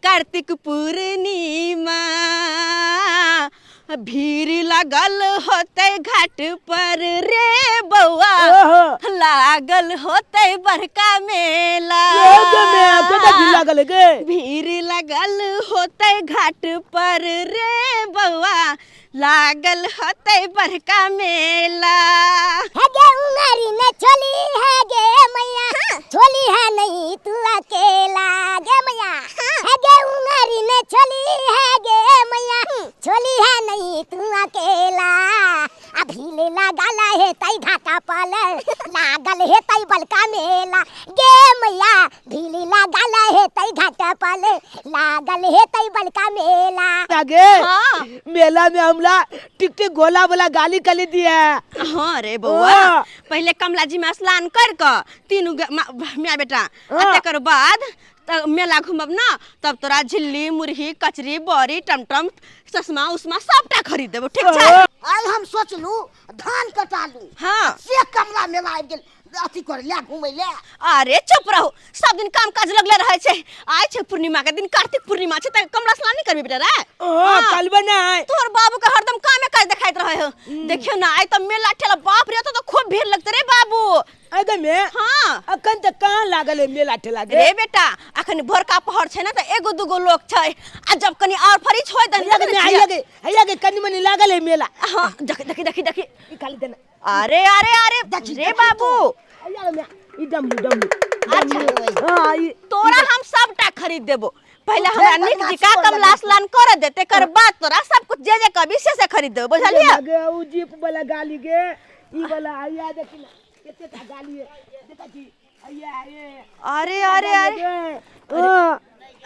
कार्तिक पूर्णिमा भीड़ लगल होते घाट पर रे बउआ लागल होते बड़का मेला भीड़ लगल होते घाट पर रे बउआ लागल होते बड़का मेला। हगे उंगरी ने चली है गे मैया चली है नहीं तू अकेला गे मैया हगे उंगरी ने चली है गे मैया चली है नहीं तू अकेला अभी ले लागल है तई घाटा पल लागल है तई बलका मेला गे मैया भीली लागल है तई घाटा पल लागल है तई बलका मेला। आगे मेला में हमला टिकटे गोला वाला गाली कली दिया। हाँ रे बउआ पहले कमला जी में स्नान कर तीनों मियाँ बेटा तेकर बाद मेला घूमब ना तब तोरा झिल्ली मुरही कचरी बड़ी टमटम चश्मा उस्मा सबटा खरीद देबो ठीक छै। आज हम सोचलू धान कटा लू हाँ से कमला मेला आबि गेल अथी कर ले घूमै ले। अरे चुप रहो सब दिन काम काज लगले रहे छै आइ छै पूर्णिमा के दिन कार्तिक पूर्णिमा छै त कमला स्नान नहीं करबी बेटा रे। कल बनाए तोहर बाबू के हरदम कामे काज देखाइत रहे हो देखियो ना आइ त मेला ठेला बाप रे तो खूब भीड़ लगते रे बाबू। अगे में हाँ अखन त कहां लागल है मेला ठेला गे रे बेटा अखन भोरका पहर छै ना त एगो दूगो लोग छै आ जब कनी और फरीच होय त लगे में हैया कनी मनी लागल है मेला। हां देखी खाली देना अरे अरे अरे रे बाबू हैया में ई डमरू अच्छा हां ई तोरा हम सबटा खरीद देबो पहले हमरा निक जी का कमला स्नान कर दे तेकर बाद तोरा सब कुछ जे कभी से खरीद देबो बुझलिया। लगे उ जीप वाला गाली गे ई वाला हैया देखिना केते ता गाली है देखा जी हैया ये अरे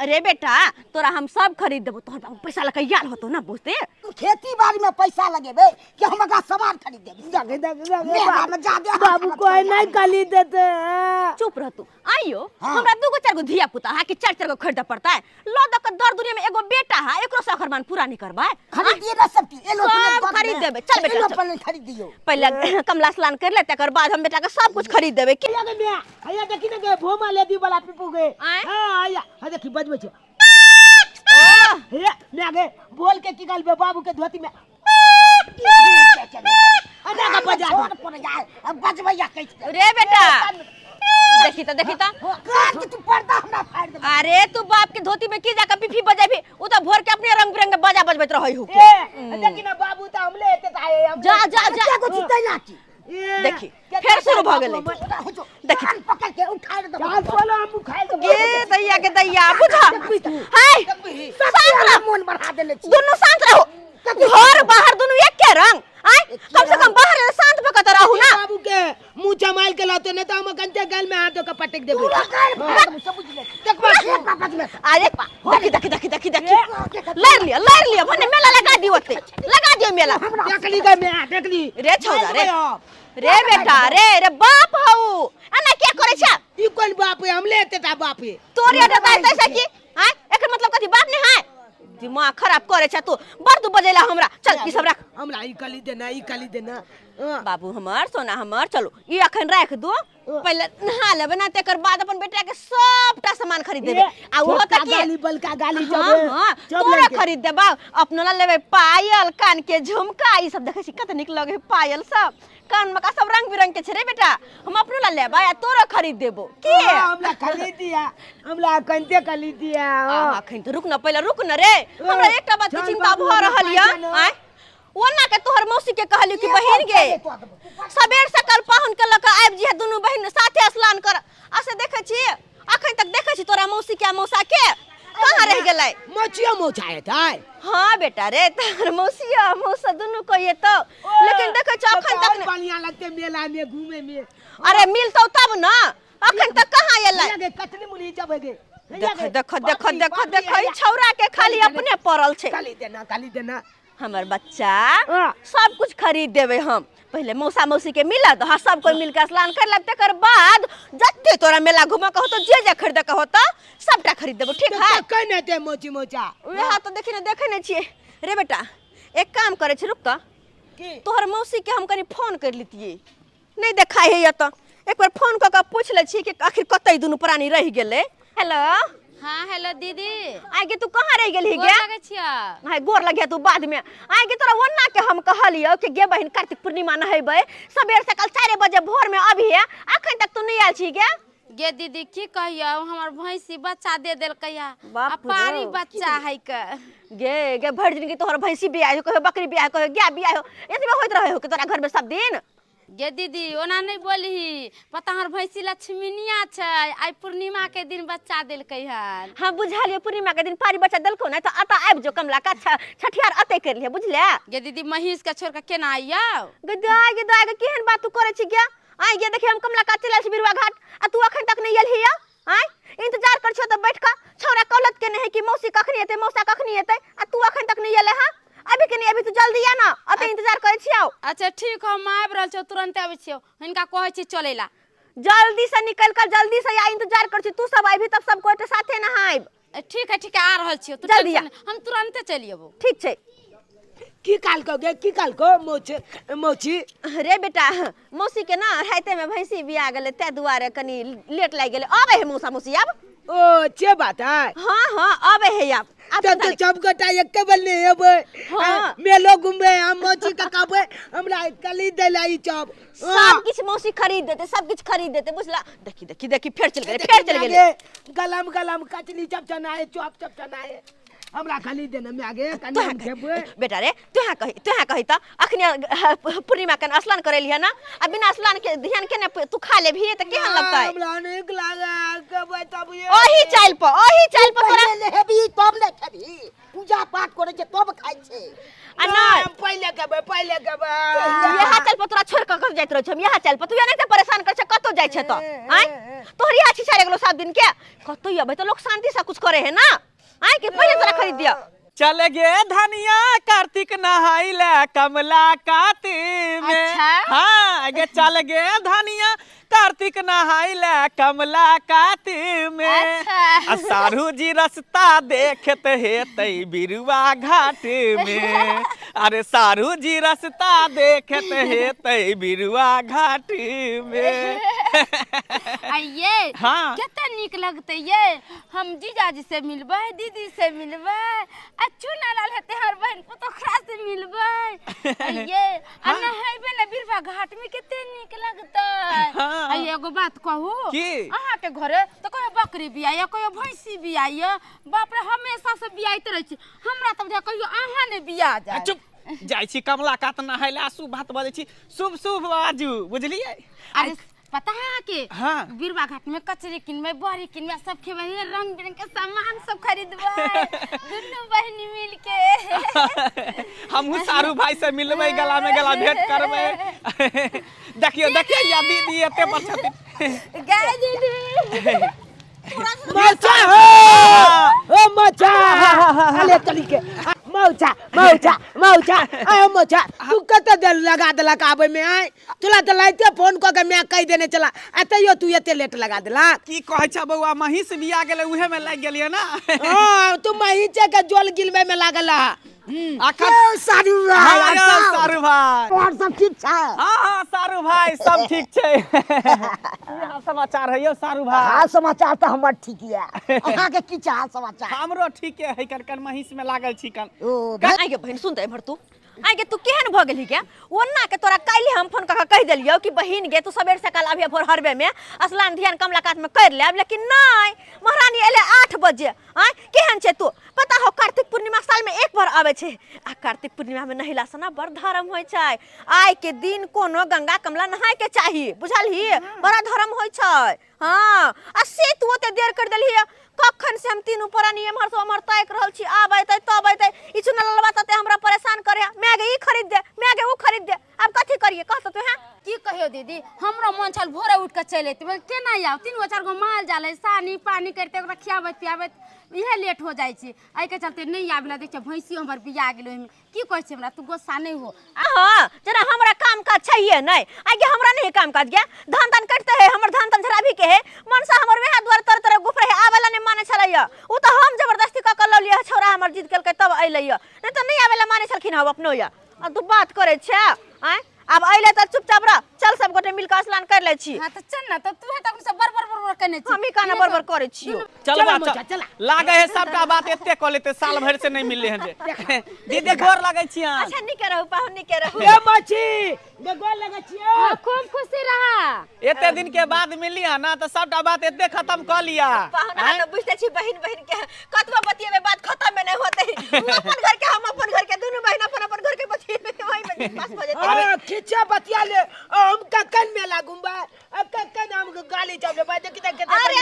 अरे बेटा तोरा हम सब खरीद देबो तोहर बाबू पैसा लगा यार होतो ना बुझते खेती बाड़ी में पैसा लगेबे कि हम का सामान खरीद देबे मेला में जा दे बाबू कोई नहीं गाली देते। चुप रह तू आइयो हमरा दूगो चार गो धिया पुता है कि चार गो खरीद पड़ता है लो दक दर दुनिया में एगो बेटा है एकरो से अखरमान पूरा नहीं करबा खरीदिए ना सब चीज ए लोग खरीद देबे चल बेटा अपन खरीद दियो पहले कमला स्नान कर ले तकर बाद हम बेटा के सब कुछ खरीद देबे कि लगे में हैया देखि ना गे भोमा लेदी वाला पिपू गे हां हैया हा देखि बजबै छै हे मैं आगे बोल के की गलबे बाबू के धोती में अना का बजा पड़ जाए अब बजबैया कैसे रे बेटा देखी तो काट के तू पर्दा हमरा फाड़ दे। अरे तू बाप के धोती में की जाकर पिफी बजेबी उ तो भोर के अपने रंग बिरंगे बाजा बजबैत रहै हु देखि ना बाबू त हमले एते आए हम जा कुछ तैला की देखी फिर शुरू भ गेलै देखी पकड़ के उठा दे चाल चलो हम खाए तो के दैया बुझा हाय सब मन बढ़ा देले छी दोनों शांत रहो घर बाहर दोनों एक के रंग आय कम से कम बाहर शांत भकत रहू ना बाबू के मुंह जमाल के लाते न त हम कंते गाल में हाथ के पटक देबे सब बुझ ले देख पापा में अरे देखी लड़ लिया भने मेला लगा दियो मेला देखली का मैं देखली रे छोरा रे बेटा रे बाप हऊ अना क्या करे छ ई कोन बाप है हमले एते ता बाप है तोरे देता ऐसा की हां एकर मतलब कथि बाप नहीं है दिमाग खराब करे छ तू बर तू बजेला हमरा चल ई सब रख हमरा ई कली देना बाबू हमर सोना हमर चलो ई अखन रख दो पहले नहा लेबे ना तेकर बाद अपन बेटा के सबटा सामान खरीद देबे आ वो त गाली बलका गाली हां तोरा खरीद देबा अपना ला लेबे पायल कान के झुमका ई सब देखे छी कत निक लगे पायल सब कान में का सब रंग बिरंग के छै रे बेटा हम अपनो ला लेबा या तोरा खरीद देबो की हमरा खरीद दिया हमरा कंते खरीद दिया अखन तो रुक न रे हमरा एकटा बात के चिंता भ रहल या आय ओना के तोहर मौसी के कहलियो कि बहिन गे सबेर सकल पाहुन के लक आबि जी दुनू बहिन साथे स्नान कर आसे देखे छी अखन तक देखे छी तोरा मौसी के मौसा के कहां रह गेलै मौसा है ताई हां बेटा रे तोहर मौसिया मौसा दुनू को ये तो लेकिन देखे छ अखन तक नहीं बढ़िया लगते मेला में घूमे में अरे मिलतो तब ना अखन तक कहां एलै लगे कतनी मुली जबगे देखो छौरा के खाली अपने पड़ल छै खाली देना हमर बच्चा सब कुछ खरीद देबे हम पहले मौसा मौसी के मिलत हां सब कोई मिलकर स्नान कर लेब तकर बाद जत्ते तोरा मेला घुमा के होतो जे खरीद के होतो सबटा खरीद देबो ठीक है कने दे मोचा वह तो देखे ने छिए रे बेटा एक काम करे छी रुक त की तोहर मौसी के हम कनी फोन कर लेतिए नहीं देखाई है या त एक बार फोन क के पूछ ले छी कि आखिर कतई दुनु प्राणी रह गेले हेलो हाँ हेलो दीदी आगे तू कहाँ रह गेली गोर गे लगै छिया हाय गोर लगे तू बाद में आगे तोरा वन्ना के हम कहलियो कि गे बहिन कार्तिक पूर्णिमा नहेबै सबेर से कल 4 बजे भोर में अभी है अखन तक तू नहीं आयल छी गे गे दीदी की कहियो हमर भैंसी बच्चा दे देलकै या बाप रे, पारी बच्चा है के गे गे भर दिन की तोहर भैंसी बियाह हो कहियो बकरी बियाह कहियो गाय बियाह हो एतबे होइत रहे हो कि तोरा घर में सब दिन गे दीदी ओना नहीं बोलही पता हमर भैंसी लक्ष्मीनिया छै आई पूर्णिमा के दिन बच्चा देलकै हन हां बुझलिए पूर्णिमा के दिन पारी बच्चा देलको ना त अता आबि जो कमला का छठियार अते कर लिए बुझले गे दीदी महिष के छोड़ के केना आइयो गदाय केहन बात तू करे छी गे आई गे देखी हम कमला का चलल छी बिरवा घाट आ तू अखन तक नहीं एलही आई इंतजार कर छियो त बैठ का छौरा कौलत के नहीं कि मौसी कखनी एते मौसा कखनी एते आ तू अखन तक नहीं एले हां अभी के नहीं अभी तू जल्दी आ ना अते इंतजार करे छियो अच्छा ठीक हम आबि रहल छियो तुरंत आबै छियो हिनका कहै छी चलै ला जल्दी से निकल कर जल्दी से या इंतजार कर छी तू सब आइबी तब सब कोई साथे ना आइब ठीक है आ रहल छियो तू जल्दी आ। हम तुरंते चलि अबो ठीक छै की काल को गे की काल को मौची रे बेटा मौसी के ना राते में भैंसी बिया गेले ते दुआरे कनी लेट लाग गेले आबे है मौसा मौसी अब ओ चे बात है हां आबे है अब तो सब गोटा एक बल्ले हेबे हाँ। मेलो घूमे हम मौची का कहबे हमरा कली देलाई चप सब कुछ मौसी खरीद देते सब कुछ खरीद देते बुझला देखी फेर चल गेले गलम गलम कचली चप चनाए चप चप चनाए हमरा खाली देना में आगे कनी हम खेबे बेटा रे तुहा कही त अखने पूर्णिमा के स्नान करे लिया ना अब बिना स्नान के ध्यान के ना तू खा ले भी त केहन लगता है हमरा नीक लागे कहबे तब ये ओही चाल पर तोरा हेबी तब ने खेबी पूजा पाठ करे छै तब खाइ छै आ नहीं पहले कहबे यहाँ चल पर तोरा छोड़ कर जाइत रह हम यहाँ चल पर तू नहीं परेशान कर छ कतो जाय छ त आय तोहरी आछी छारे गेलो 7 दिन के कतो अबे तो लोग शांति से कुछ करे है ना आय के पहले तोरा खरीद दिया चल गे धनिया कार्तिक नहाइले कमला काती में अच्छा? हाँ गे चल गे धनिया कार्तिक नहाइले कमला काती में अच्छा। सारू जी रास्ता देखत हेतै बिरुआ घाट में अरे सारू जी रास्ता देखत हेतै बिरुआ घाट में आइए हाँ। कितना नीक लगते ये हम जीजाजी से मिलबे दीदी से मिलबे अच्छू ना लाल हेते हर बहन पुतोखरा से मिलबे आइए आ नहाइबे ना बिरवा घाट में कितने नीक लगता हाँ। आइए एगो बात कहू की? अहाँ के घरे तो कोई बकरी बियाय कोई भैंसी बियाय बाप रे हमेशा से बियाइत रह छी हमरा तब जा कहियो अहाँ ने बिया जाय चुप जाइ छी कमला कात नहाइले शुभ बात बजै छी शुभ शुभ बाजू बुझलिए अरे पता है कि हाँ। बिरवा घाट में कचरी किनबे बड़ी किनबे सब खेबे रंग बिरंग के सामान सब खरीदबे दुनू बहिनी मिल के हमहू सारू भाई से मिलबै गला में गला भेंट करबै देखियो या दीदी एते पर छथिन गाय दीदी मौचा हो ओ मौचा अले चली के मौचा ए मौचा तू कते देर लगा देलक आबे में आय तोला त लाइते फोन क के मैं कह देने चला एतैयो तू एते लेट लगा देला की कहै छ बौआ महिष बिया गेलै उहे में लाग गेलिए ना हां तू महिचे के जोल गिलबे में लागल आखर सारू सारू भाई और सब ठीक छै हां सारू भाई सब ठीक छै यहाँ समाचार है यो सारू भाई हाल समाचार तो हमर ठीक है अहाँ के की हाल समाचार हमरो ठीक है कन महिष में लागल छी कन ओ आय गे बहिन सुनते भर तू आय गे तू केहन भ गेली के ओन्ना के तोरा काल्हि हम फोन क कह देलियो कि बहिन गे तू सबेर से काल अभी भोर हरबे में स्नान ध्यान कमला कात में कर लेब लेकिन नहीं महारानी एले 8 बजे आय केहन छे तू पता हो कार्तिक पूर्णिमा साल में एक बार आवे छे आ कार्तिक पूर्णिमा में नहिला से ना बड़ धर्म होय छै आय के दिन कोनो गंगा कमला नहाय के चाही बुझलही बड़ा धर्म होय छै हां आ से तू ओते देर कर देलही कखन से हम तीनू पुरानी एमहर से हमर तैक रहल छी आबैते तब अइते ई चुना ललवा तते हमरा परेशान करे मैं गे ई खरीद दे मैं गे ऊ खरीद दे अब कथि करिए कहत तू हैं की कहियो दीदी हमरो मन छल भोरे उठ के चले त केना आउ 3-4 गो माल जाले सानी पानी करते ओकरा खियाबैत पियाबैत इहे लेट हो जाइ छी आई के चलते नहीं आबला देख भैंसी हमर बिया गेलो में की कहै छै हमरा तू गुस्सा नहीं हो हां जरा हमरा काम काज चाहिए नहीं आगे हमरा नहीं काम काज गया धान धान कटते है हमर धान धान झरा भी के है मनसा हमर वेहा द्वार तर तर गुफरे है आवेला नहीं माने छलैया उ त हम जबरदस्ती क क ल लिया छोरा हमर जिद केलकै तब अइलैया नहीं त नहीं आवेला माने छलखिन हम अपनो या आ तू बात करे छै आय अब अइले त चुपचाप रह, चल सब गोटे मिलकर स्नान कर ले छी। हां तो चल ना, तो तू है तक सब बर कने छी। हम ही काना बरबर करे छियो। चल बा लागे है सबटा बात एते क लेते, साल भर से नहीं मिलले हैं जे। दीदी गोर लागै छी। अच्छा निके रहू, पाहुन निके रहू। ए मछी गोर लगै छियै। खूब खुशी रहा। एते दिन के बाद मिली है ना, तो सबटा बात एते खत्म क लिया। पाहुन आ तो बुझते छी बहिन बहिन के कतवा बतियेबे बात खत्म में नहीं होते। अपन घर के हम अपन घर के दोनों बहिन अपन घर के बतियेबे वही में पास हो जाते। अरे खिचा बतिया ले, हम ककन में लागूं बा। अब ककन हम गाली चले बा, देख देख। अरे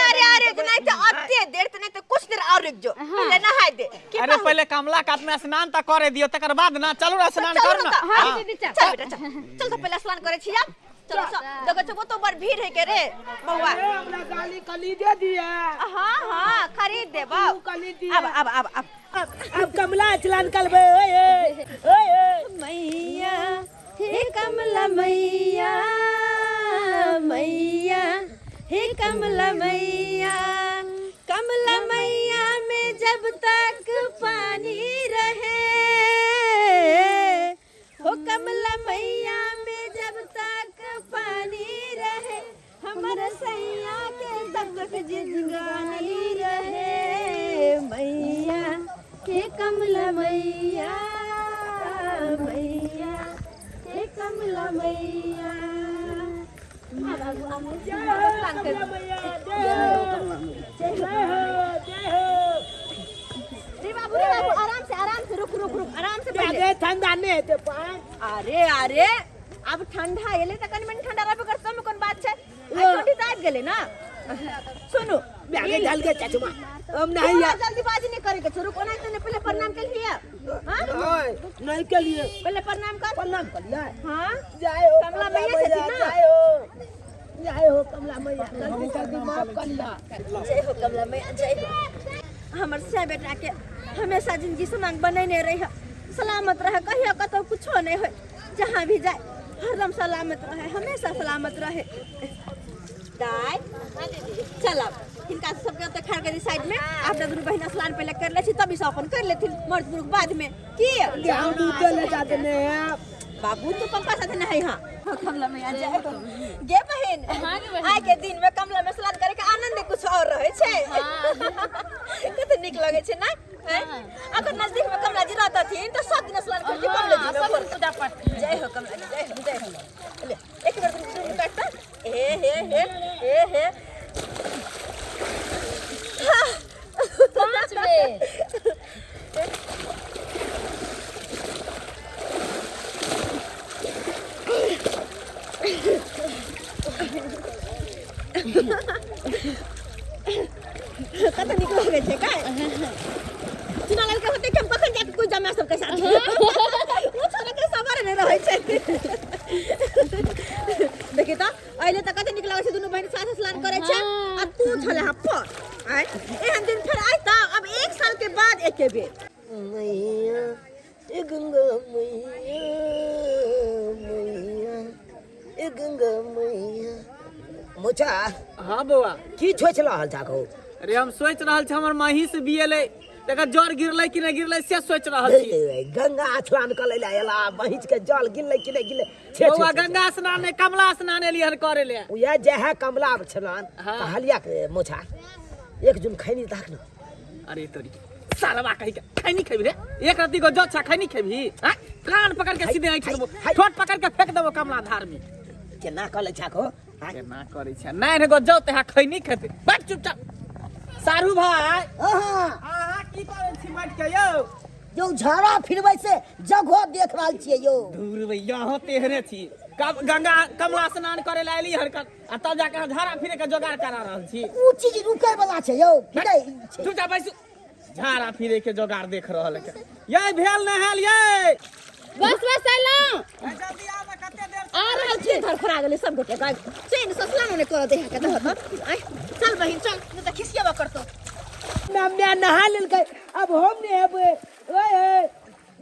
नहीं तो अत्ते देर तो नहीं तो कुछ देर और रुक जो, पहले नहाय दे। अरे पहले कमला काट में स्नान त करे दियो, तकर बाद ना चलू ना स्नान कर ना। हां दीदी चल। चल बेटा चल तो पहले स्नान करे छिया। चलो देखो चको तो बड़ भीड़ है के रे बउआ। हमरा गाली कली दे दिया। हां खरीद दे बा। अब कमला चलान करबे। ओए मैया हे कमला मैया, मैया हे कमला मैया, कमला मैया में जब तक पानी रहे, हो कमला मैया में जब तक पानी रहे, हमर सैया के तब तक जिंदगानी रहे। मैया हे कमला मैया, मैया हे कमला मैया। आराम से रुक आराम से पहले ठंडा नहीं है पान। अरे अब ठंडा एले त कनी मन ठंडा रहबे करत में कोन बात छै। आई ठंडी त आ गेले ना। सुनो बैगे डाल के चाचुमा हम नहीं है। जल्दीबाजी नहीं करे के छोरू, कोना तने पहले प्रणाम कर लिया। हां नहीं के लिए पहले प्रणाम कर। प्रणाम कर लिया। हां जय हो कमला मैया से ना। जय हो कमला मैया, जल्दी माफ कर लिया। जय हो कमला मैया, जय हो। हमर से बेटा के हमेशा जिंदगी सनांग बनैने रहे, सलामत रहे, कहियो कतो कुछो नहीं हो, जहां भी जाए हरदम सलामत रहे, हमेशा सलामत रहे। दाई चल अब इनका सबके तो खैर कर साइड में। आप दोनों बहन स्नान पहले कर ले छी, तभी से अपन कर लेथिन मर्द पुरुष बाद में की। हम दूध ले जाते ने बाबू तो पापा साथ नहीं। हां कमला मैया जाए गे बहन। आइ के दिन में कमला में स्नान करे के आनंद कुछ और रहे छे। कते निक लगे छे ना। अगर नजदीक में कमला जी रहता थी तो सब दिन स्नान करके कमला जी में पूजा पाठ। जय हो कमला जी, जय हो जय हो। ले एक बार तुम काटता हे पांच बेर कते निक लगे छे का। चुना लड़के होते कि हम कखन जाके कोई जमा सबके साथ वो छोरा के सबर नहीं रहे छे। देखि त अहिले त कते निक लगे छे, दुनु बहिन साथ स्नान करे छे आ तू छले हप्पर। आइ एहन दिन फिर आइ त अब 1 साल के बाद एके बेर। मैया ए गंगा मैया, मैया ए गंगा मैया। मोचा हां बउआ की सोच रहल छाको। अरे हम सोच रहल छी हमर माही से बिएले, तकर जर गिरले कि नहीं गिरले से सोच रहल छी। गंगा स्नान कर ले एला बहिच के जल गिरले कि नहीं गिरले छे। बउआ गंगा स्नान नहीं कमला स्नान एलियन करे ले। उया जे है कमला स्नान कहलिया के मोछा एक जुन खैनी ताक न। अरे तोरी सालवा कहि के खैनी खेबी रे, एक रत्ती को जो खैनी खेबी। हां कान पकड़ के सीधे आंख देबो, ठोट पकड़ के फेंक देबो कमला धार में। केना कले छाको। केना करे छ नहीं रे गो जो ते खैनी खेते बैठ चुपचाप। सारू भाई हां की करे छी बैठ के यो। जो झाड़ा फिरबै से जगह देख रहल छियै यो। दूर भैया हो तेहरे छी, कब गंगा कमला स्नान करे ला एली हरकत आ तब जाके झाड़ा फिरे के जोगाड़ करा रहल छी। ऊ चीज रुकै वाला छै यो, फिरै छै। चुपचाप बैसू, झाड़ा फिरे के जोगाड़ देख रहल के। ये भेल नहाल ये बस एलो जल्दी आवे, कते देर आ रहल छी। घर खरा गेले सब गोटे गाय चैन से स्नान ने कर दे के दहत। आइ चल बहिन चल, न त खिसियाबा करतो। मैं नहा लेलकै, अब हम नहीं हेबै। ओए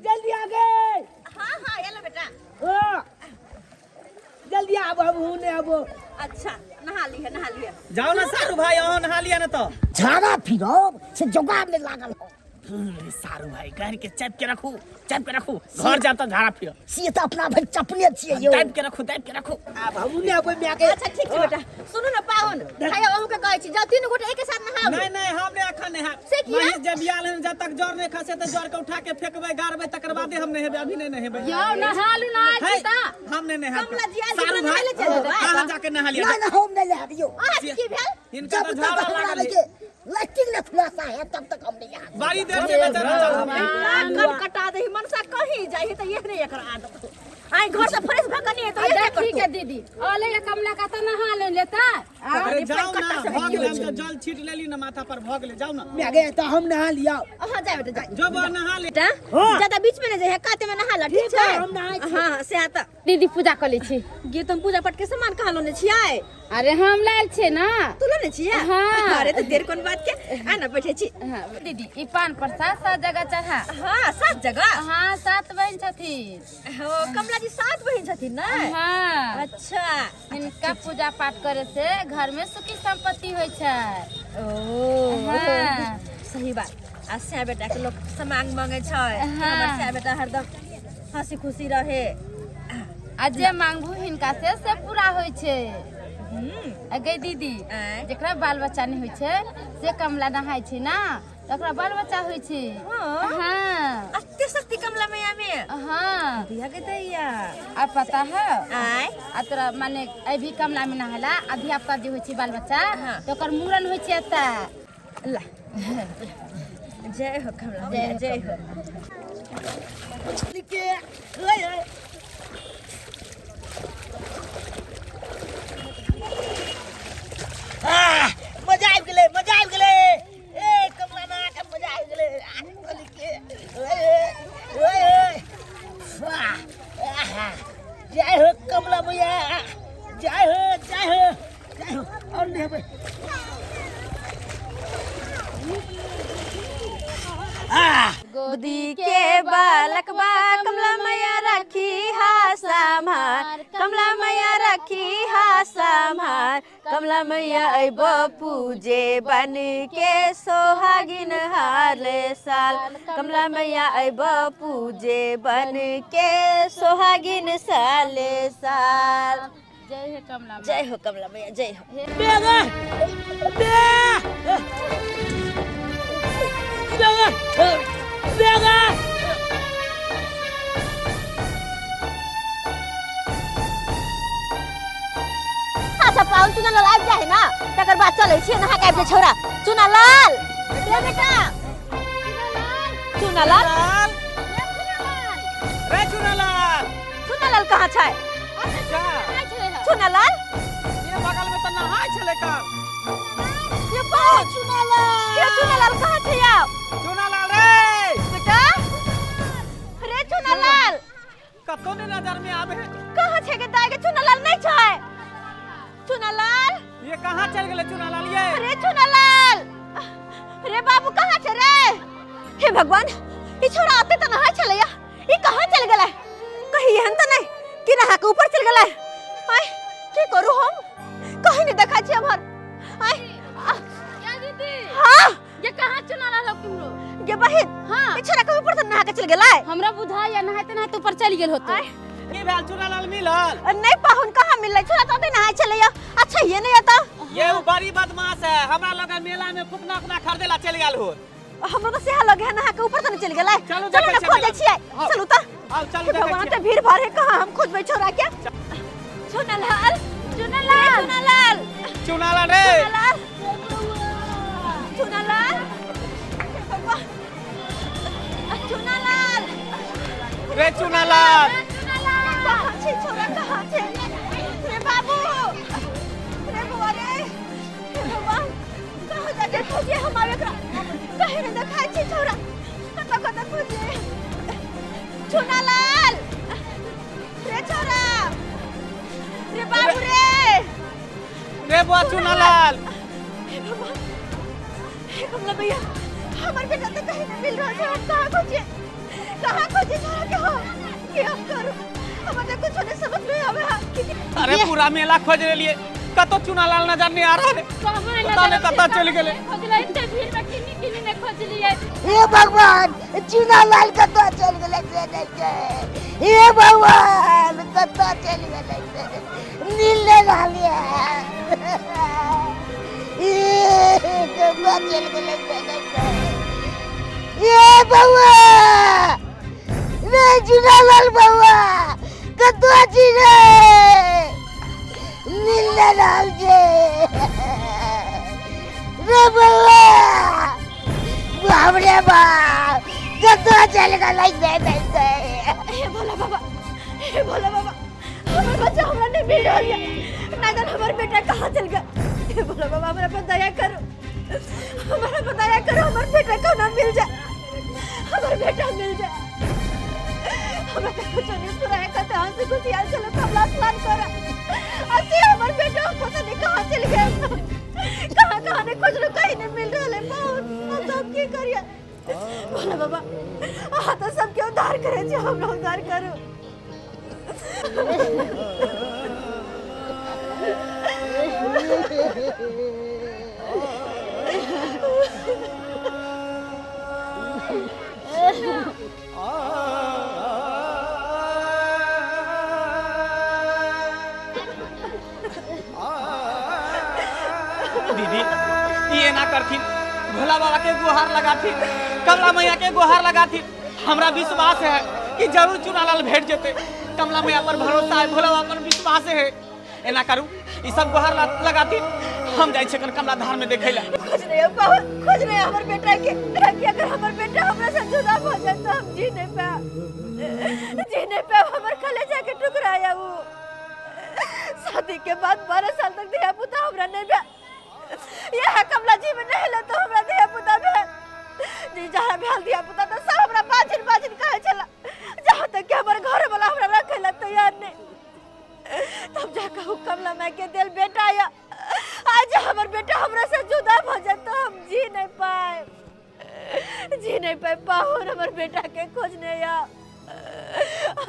जल्दी आ गए। हां एलो बेटा। हां जल्दी आब, हम हूं नहीं आबो। अच्छा नहा लिया। जाओ ना सारू भाई, अहाँ नहा लिया ना तो। झाड़ा फिरब से जोगाड़ में लागल हो। सारू भाई गाड़ी के चाप के रखू घर जाता झाड़ा फिर से तो अपना भाई चपने छिए यो दाब के रखू अब हम ने अब में आके अच्छा ठीक छै बेटा सुनू ना पाहुन खाया अहू के कहै छी जाओ तीन गोटे एके साथ नहाओ नहीं हमने अखन नहीं से किया? महेश जब बियाल है जब तक जड़ नहीं खसे तो जड़ के उठा के फेंकबे गाड़बे तकर बादे हम नहेबे अभी नहीं नहेबे यो नहालू ना है, ता हमने नहा कमला जी आज सारू नहाय भाई ले चल जेबै। आहा जाके नहा लिया ना हम नहीं ले दियो आज की भेल इनका जब तो तक झाड़ा हमरा लागल लगे है लैट्रिन में खुलासा है तब तक हम नहीं आ बड़ी देर से बेचारा चल कान कटा दही मनसा कहीं जाई त ये नहीं एकर आदत आई घर से फ्रेश भकनी है तो ये ठीक है दीदी ओले ये कमला का तो नहा ले लेता अरे जाओ ना भग गेल हम तो जल छीट लेली ना माथा पर भग ले जाओ ना में आके तो हम नहा लिया हां जाए बेटा जाए जो बा नहा ले बेटा ज्यादा बीच में नहीं जाए काते में नहा ला ठीक है हम नहाय छी। हां से आता दीदी पूजा कर ली छी गे तुम पूजा पाठ के सामान कहां लोने छियै अरे हम लायल छे ना तू लोने छियै हाँ। अरे तो देर कोन बात के आना बैठे छी हाँ, दीदी ई पान प्रसाद सब जगह चढ़ा हां सात जगह हाँ 7 बहन छथिन हो कमला जी सात बहन छथिन ना हाँ अच्छा इनका पूजा पाठ करे से घर में सुखी संपत्ति होय छै ओ हाँ। सही बात आ से बेटा के लोग सामान मांगे छै हमर से बेटा हरदम हंसी खुशी रहे आ जे मांगबू हिनका से पूरा होय छै अगे दीदी आँय? जेकरा बाल बच्चा नहीं होय छै से कमला नहाय छै ना तो ओकरा बाल बच्चा होय छै हाँ। हाँ अत्ते शक्ति कमला मैया में हाँ दिया के दैया अब पता है आय आ तोरा माने अभी कमला में नहाला अभी आपका जो होय छै बाल बच्चा हाँ। तो ओकर मूड़न होय छै एता ला जय हो कमला मैया जय हो के ओए ओए मजा आबि गेलै ए कमला ना के मजा आबि गेलै चली के ओए आहा जय हो कमला मैया जय हो और ले भाई गोदी के बालकबा कमला मैया रखी हा संभार कमला मैया रखी हा संभार कमला मैया अइब पूजे बन के सोहागिन हाले साल कमला मैया अइब पूजे बन के सोहागिन साले साल जय हे कमला जय हो कमला मैया जय हो अच्छा पाउन चुना लाल आबि जाए ना तकर बाद चलै छियै नहा के आबि छोरा चुना लाल ले बेटा चुना लाल रे चुनालाल चुना लाल कहाँ छै अच्छा चुना लाल ये बगल में तो नहाय छले का ये बहुत चुना लाल ये चुना लाल कहाँ छै आब चुनालाल रे बेटा रे चुना लाल कतो ने नजर में आवे कहाँ छै के दाई के चुना लाल नहीं छै चुना लाल ये कहां चल गेले चुनालाल ये रे चुना लाल रे बाबू कहाँ छै रे हे भगवान ई छोरा आते त नहाय छलैया ई कहाँ चल गेलै कहीं एहन त नहीं कि नहा के ऊपर चल गेलै आय की करू हम कहीं नहीं देखा छी हमर आय क्या दीदी हां ये कहाँ चुना ला तुमरो ये बहिन हाँ। ई छोरा के ऊपर त नहा के चल गेलै हमरा बुझाया नहाते नहाते ऊपर चल गेल होतो आय की भेल चुनालाल मिलल नहीं पाहुन कहाँ मिललै छोरा त नहाय छलैया अच्छा ये नहीं आता ये वो बड़ी बदमाश है हमरा लगा मेला में फुकना फुकना खरीदे ला चल गेल हो हमरो तो सेहा लगे है नहा के ऊपर त चल गेलै चलू चलो देखै ना छियै खोजै मेला। छियै आओ। चलू त आओ चल हे भगवान ते भीड़ भाड़ है कहाँ हम खोजबै छोरा के चुनालाल चुनालाल चुनालाल चुनालाल रे चुनालाल चुनालाल हे भगवान चुनालाल रे चुनालाल कहाँ छै छोरा कहाँ छै रे बाबू रे बुआ रे हे भगवान कहाँ जाके खोजिए हम आवे एकरा कहीं नहीं देखाय छै छोरा कतऽ खोजिए चुनालाल रे छोरा रे बाबू रे बुआ चुनालाल हे भगवान हे कमला भैया हमार बेटा तो कहीं नहीं मिल रहा है हम कहाँ खोजिए छोरा के हो कि हम करूं हमारे कुछ नहीं समझ में आवे अरे पूरा मेला खोज लिए कतो चुनालाल नजर नहीं आ रहा रे पता नहीं कतऽ चल गेले खोजला इतने भीड़ में किन्नी किन्नी ने खोज खोजलिए। हे भगवान चूना लाल कतो चल गेले से नहीं के। हे भगवान कतो चल गेले से नीले लालिया ये कतो चल गेले से नहीं के। ये भगवान रे चूना लाल बाबा कतो चीने नीले लाल जे रे बाबा बाबरे बाप कतो चल गए हे भोला बाबा, हे भोला बाबा, हमार बच्चा हमरा नहीं मिल रहा है। ना जान हमार बेटा कहाँ चल गया। हे भोला बाबा हमरा पर दया करो, हमारा पर दया करो, हमार बेटा को ना मिल जाए, हमार बेटा मिल जाए। हमरा तो कुछ नहीं सुनाया करते हंसी खुशी आज चलो कमला स्नान करा। असी हमार बेटा पता नहीं कहाँ चल गया, कहाँ नहीं खोज लो कहीं नहीं मिल रहा है। बहुत हम की करिए भोला बाबा, हाँ तो सबके उद्धार करे जो हमरा उद्धार करो। दीदी ये ना करथिन, भोला बाबा के गुहार लगाथिन, कमला मैया के गुहार लगाथिन। हमरा विश्वास है कि जरूर चुनालाल भेट जेते। कमला मैया पर भरोसा है, भोला बाबा पर विश्वास है। एना करू ई सब गुहार लगाथिन, हम जाय छकन कमला धार में देखै ला। खोज रहे हमर बेटा के, कि अगर हमर बेटा हमरा से जुदा हो जाए तो हम जी नहीं पाए, हमर कलेजा के टुकड़ा है वो। शादी के बाद 12 साल तक दिया पुता हमरा नहीं बे। यह कमला जी में नहीं ले तो हमरा दिया पुता बे। जी जहाँ भेल दिया पुता तो सब हमरा बाजिन कहे चला। जहाँ तक कि हमर घर वाला हमरा रखे ला तैयार नहीं। तब जाकर वो कमला माँ के दिल बेटा आया। आज हमर बेटा हमरा से जुदा हो जाए तो हम जी नहीं पाए पाहुन हमर बेटा के खोजने या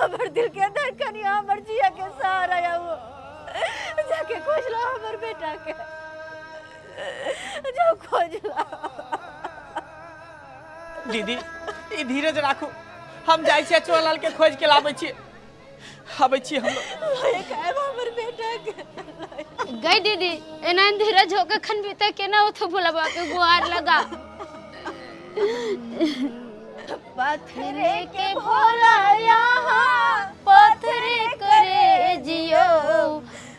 हमर दिल के धड़कन या हमर जिया के सहारा या वो जाके खोज लो हमर बेटा के, जो खोज लो। दीदी ई धीरज राखू, हम जाय छियै चुनालाल के खोज के लाबै छियै, आबै छियै हम लोग। हमर बेटा के गई दीदी एना धीरज होके खन बीते केना उठो भोला बाबा के गुहार लगा। पत्थरे के भोला यहाँ पत्थरे करे जियो,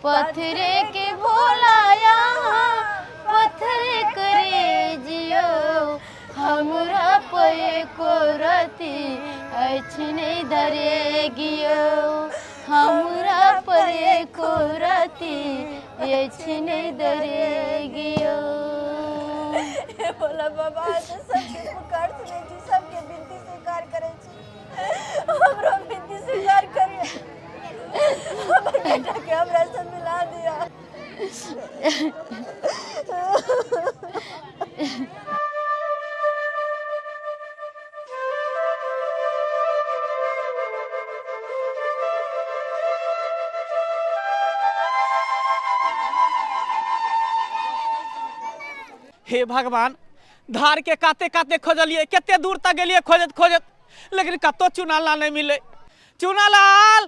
पत्थरे के भोला यहाँ पत्थरे करे जियो। हमरा पे को रती अछि नहीं धरेगियो, हमरा पे को रती अछि नहीं धरेगियो। भोला बाबा सबके पुकार सुने छी, सबके विनती स्वीकार करे छी, हमरो विनती स्वीकार करिए, हमर बेटा के हमरा से मिला दिया। हे भगवान, धार के काते काते खोजलिए, केते दूर तक गेलिए खोजत, लेकिन कतो चुनालाल नहीं मिले। चुनालाल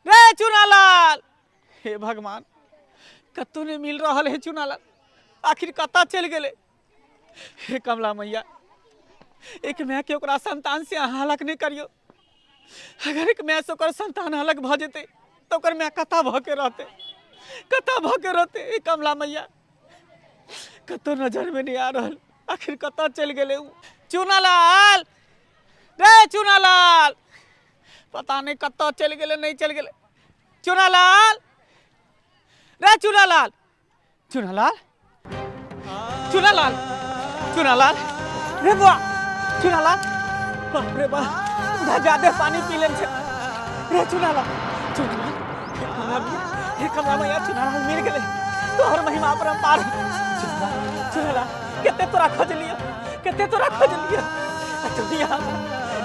रे चुनालाल, हे भगवान कतो नहीं मिल रहा है चुनालाल, आखिर कता चल गेले। हे कमला मैया, एक मैं के ओकरा संतान से हलक नहीं करियो। अगर एक मैं से ओकर संतान हलक भ जेते तो ओकर मैं कता भ के रहते। हे कमला मैया कतो नजर में नहीं आ रहा, आखिर कता चल गए। चुनालाल रे चुनालाल, पता नहीं कता चल गए नहीं चल गए। चुनालाल रे चुनालाल, चुनालाल रे बुआ, चुनालाल बाप रे बाप, उधर ज्यादा पानी पी ले रे चुनालाल। हे कमला मैया, चुनालाल मिल गए, तोहर महिमा अपरंपार। चुनालाल केते तोरा खोज लिया,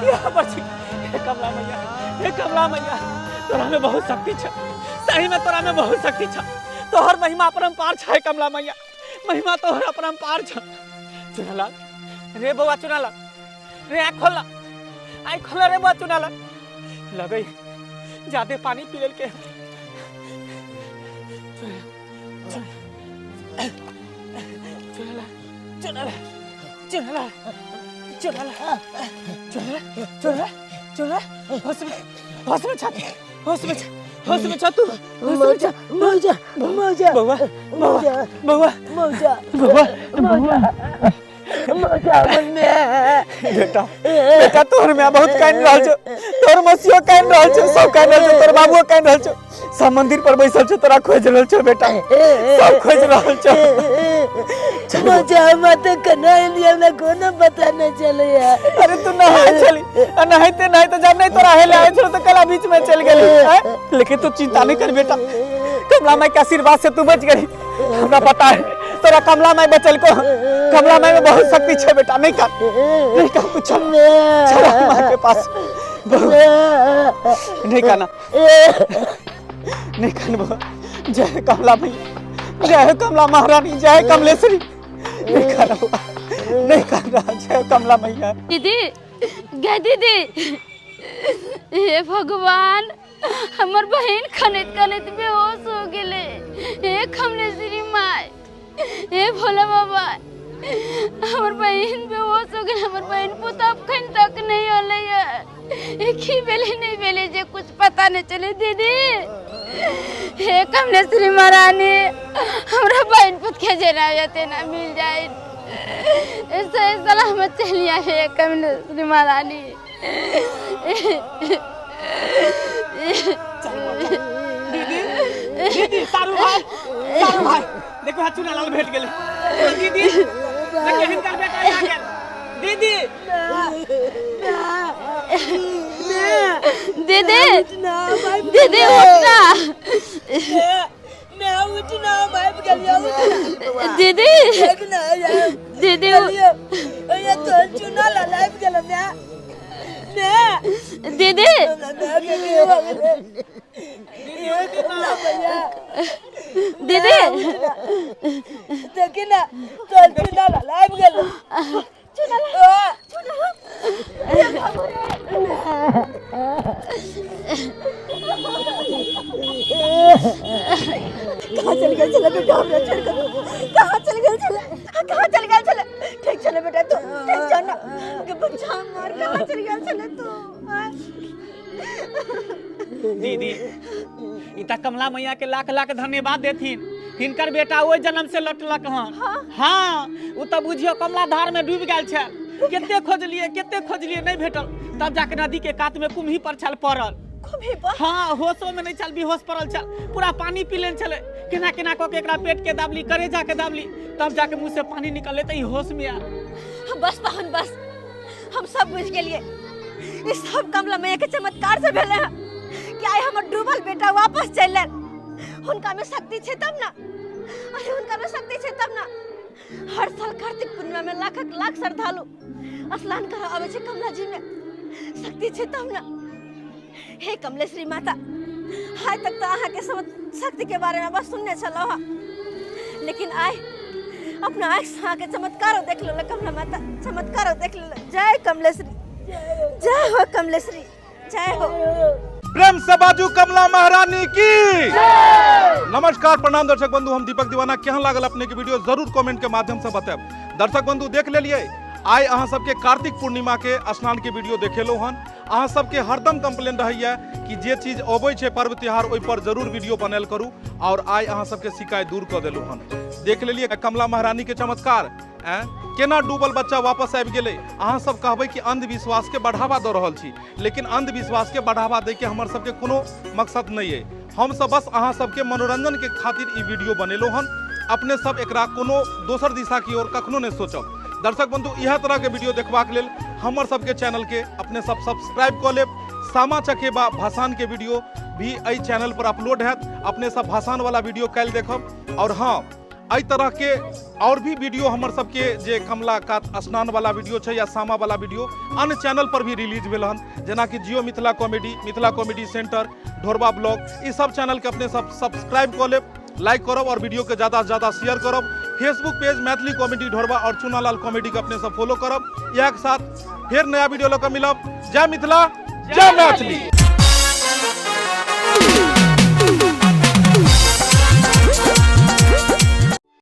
यहाँ पर छी। हे कमला मैया, तोरा में बहुत शक्ति छ, सही में तोरा में बहुत शक्ति छ, तोहर महिमा अपरंपार छ। कमला मैया, महिमा तोहर अपरंपार छ। रे बउआ चुनालाल रे आँख खोला रे बउआ चुनालाल लगई ज्यादा पानी पी लेल के होश में तू मौजा मौजा मौजा बउआ मौजा बउआ मौजा बउआ मौजा मन्ने बेटा बेटा तोहर में बहुत कान रहल छ तोहर मसियो कान रहल छ सब कान रहल छ तोहर बाबुओ कान रहल छ सब मंदिर पर बैसल छ तोरा खोज रहल छ बेटा सब खोज रहल छ मौजा मत कनाइली हमरा कोनो पता नहीं चले यार अरे तू नहाय चली नहाइते नहीं तो जब नहीं तोरा हेले आए छलो तो कला बीच में चल गेली लेकिन तू चिंता नहीं कर बेटा कमला माई के आशीर्वाद से तू बच गई हमरा पता है तोरा कमला माई बचल को कमला माई में बहुत शक्ति छे बेटा नहीं कर तू चल माई के पास नहीं करना नहीं करना जय कमला माई जय कमला महारानी जय कमलेश्वरी नहीं करना जय कमला मैया दीदी गे दीदी हे भगवान हमर बहन खनत खनत बेहोश हो गेले हे कमलेश्वरी माई हे भोला बाबा हमर बहन बेहोश हो गेले हमर बहन पुता खन तक नहीं होले है की बेले नहीं बेले जे कुछ पता नहीं चले दीदी हे कमलेश्वरी महारानी हमरा बहन पुत के जेना जाते ना मिल जाए ऐसे सलामत चलिया है कमलेश्वरी महारानी दीदी सारू भाई देखो हाथ चुनालाल भेट गेले दीदी देखो हिनकर बेटा आ गेल दीदी दीदी दीदी उठना मैं उठना भाई गलिया उठना दीदी दीदी ये तो चुना ला लाइव गेल मैं दीदी दीदी देखी ना तो चुना ला लाइव गेल कहाँ चल गए चले बेटा हमरा छोड़ कर कहाँ चल गए चले ठीक चले बेटा तू ठीक चल ना के बच्चा मार कहाँ चल गए चले तू दीदी इता कमला मैया के लाख लाख धन्यवाद देथिन हिनकर बेटा ओइ जन्म से लटलक हन हां उ त बुझियो कमला धार में डूब गेल छल केते खोजलिए नहीं भेटल तब जाके नदी के कात में कुम्ही पर छल पड़ल कुम्ही पर हां होशो में नहीं चल बेहोश पड़ल छल पूरा पानी पी लेन छले केना केना को के एकरा पेट के दाबली करेजा के दाबली तब जाके मुंह से पानी निकले त ई होश में आ बस बहन बस हम सब बुझ गेलिए इस सब कमला मैया के चमत्कार से भेले हैं कि आइ हमर डूबल बेटा वापस चलल हुनका में शक्ति छे तब ना अरे हुनका में शक्ति छे तब ना हर साल कार्तिक पूर्णिमा में लाख लाख श्रद्धालु स्नान कर आवे छे कमला जी में शक्ति छे तब ना हे कमलेश्वरी माता हाय तक तो अहाँ के शक्ति के बारे में बस सुनने चलो हा लेकिन आए अपना आँख से अहाँ के चमत्कार देख लो कमला माता चमत्कार देख लो जय कमलेश्वरी जय हो कमलेश्वरी जय हो प्रेम से बाजू कमला महारानी की नमस्कार प्रणाम दर्शक बंधु हम दीपक दीवाना केहन लागल अपने के वीडियो जरूर कमेंट के माध्यम से बताएब दर्शक बंधु देख लेलिए आइ अहाँ सबके कार्तिक पूर्णिमा के स्नान के वीडियो देखेलो हन अहाँ सबके हरदम कंप्लेन रहैया कि जे चीज अबै छै पर्व त्योहार ओइ पर जरूर वीडियो बनल करू और आइ अहाँ सबके शिकायत दूर कर देलू हन देख लेलिए कमला महारानी के चमत्कार केना डूबल बच्चा वापस आबि गेलै अहाँ सब कहबै कि अंधविश्वास के बढ़ावा दऽ रहल छी लेकिन अंधविश्वास के बढ़ावा दै के हमर सबके कोनो मकसद नहीं है हम सब बस अहाँ सबके मनोरंजन के खातिर ई वीडियो बनेलो हन अपने सब एकरा कोनो दोसर दिशा की ओर कखनो नहीं सोचब दर्शक बंधु यह तरह के वीडियो देखबाक लेल हमर सबके चैनल के अपने सब सब्सक्राइब कऽ लेब सामा चकेबा भाषण के वीडियो भी एहि चैनल पर अपलोड हैत अपने सब भाषण वाला वीडियो काल्हि देखब और हाँ एहि तरह के और भी वीडियो हमर सबके जे कमला कात स्नान वाला वीडियो छै या सामा वाला वीडियो अन्य चैनल पर भी रिलीज भेल हन जेना कि जियो मिथिला कॉमेडी सेंटर ढोरबा ब्लॉग ई सब चैनल के अपने सब सब्सक्राइब कऽ लेब लाइक करब और वीडियो के ज़्यादा से ज़्यादा शेयर करब फेसबुक पेज मैथिली कॉमेडी ढोरबा और चुनालाल कॉमेडी के अपने सब फॉलो करब। यह के साथ फिर नया वीडियो लेकर मिलब। जय मिथिला, जय मैथिली।